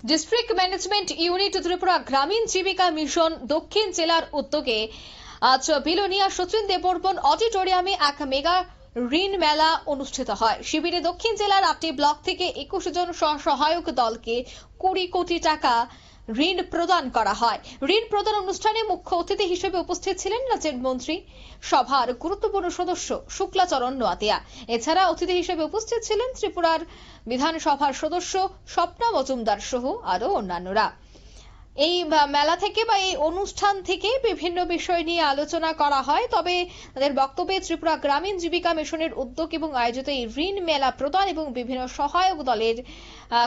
District management unit Tripura গ্রামীণ জীবিকা mission দক্ষিণ জেলার উদ্যোগে আজ বিলোনিয়া শচীন দেববর্মন অডিটোরিয়ামে এক মেগা ঋণ মেলা অনুষ্ঠিত হয়। শিবিরে দক্ষিণ জেলার 8টি ব্লক থেকে 21 জন সহায়ক দলকে 20 কোটি টাকা ঋণ প্রদান করা হয়। ঋণ প্রদান অনুষ্ঠানে মুখ্য অতিথি হিসেবে উপস্থিত ছিলেন রাজ্যের মন্ত্রী সভার গুরুত্বপূর্ণ সদস্য শুক্লাচরণ নোয়াতিয়া। এছাড়া অতিথি হিসেবে উপস্থিত ছিলেন ত্রিপুরার বিধানসভার সদস্য স্বপ্না মজুমদার সহ আরো অন্যান্যরা। এই মেলা থেকে বা এই অনুষ্ঠান থেকে বিভিন্ন বিষয় নিয়ে আলোচনা করা হয়। তবে তাদের বক্তব্যে ত্রিপুরা গ্রামীণ জীবিকা মিশনের উদ্যোগ এবং আয়োজিত এই ঋণ মেলা প্রদান এবং বিভিন্ন সহায়ক দলের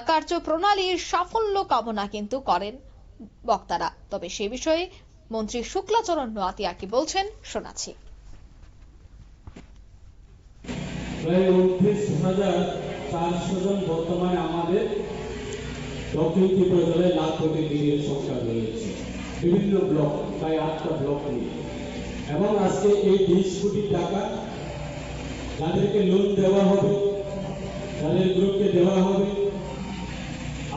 কার্যপ্রণালীর সাফল্য কামনা কিন্তু করেন বক্তারা। তবে সে বিষয়ে মন্ত্রী শুক্লাচরণ নোয়াতিয়া কি বলছেন শোনাচ্ছি। প্রায় 29,400 জন বর্তমানে আমাদের দক্ষিণ ত্রিপুরা জেলায় লাখ প্রতিনিধির সংখ্যা রয়েছে, বিভিন্ন ব্লক, প্রায় 8টা ব্লক নিয়ে। এবং আজকে এই 20 কোটি টাকা যাদেরকে লোন দেওয়া হবে, যাদের গ্রুপকে দেওয়া হবে,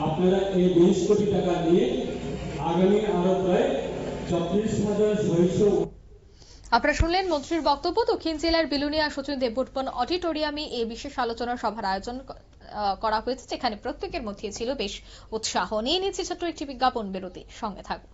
আপনারা এই 20 কোটি টাকা নিয়ে আগামী আরো প্রায় 34,600। আপনারা শুনলেন মন্ত্রীর বক্তব্য। দক্ষিণ জেলার বিলোনিয়া শচীন দেববর্মন অডিটোরিয়ামে এই বিশেষ আলোচনা সভার আয়োজন করা হয়েছে, যেখানে প্রত্যেকের মধ্যে ছিল বেশ উৎসাহ। নিয়ে নিচ্ছে ছোট্ট একটি বিজ্ঞাপন বিরতি, সঙ্গে থাকুন।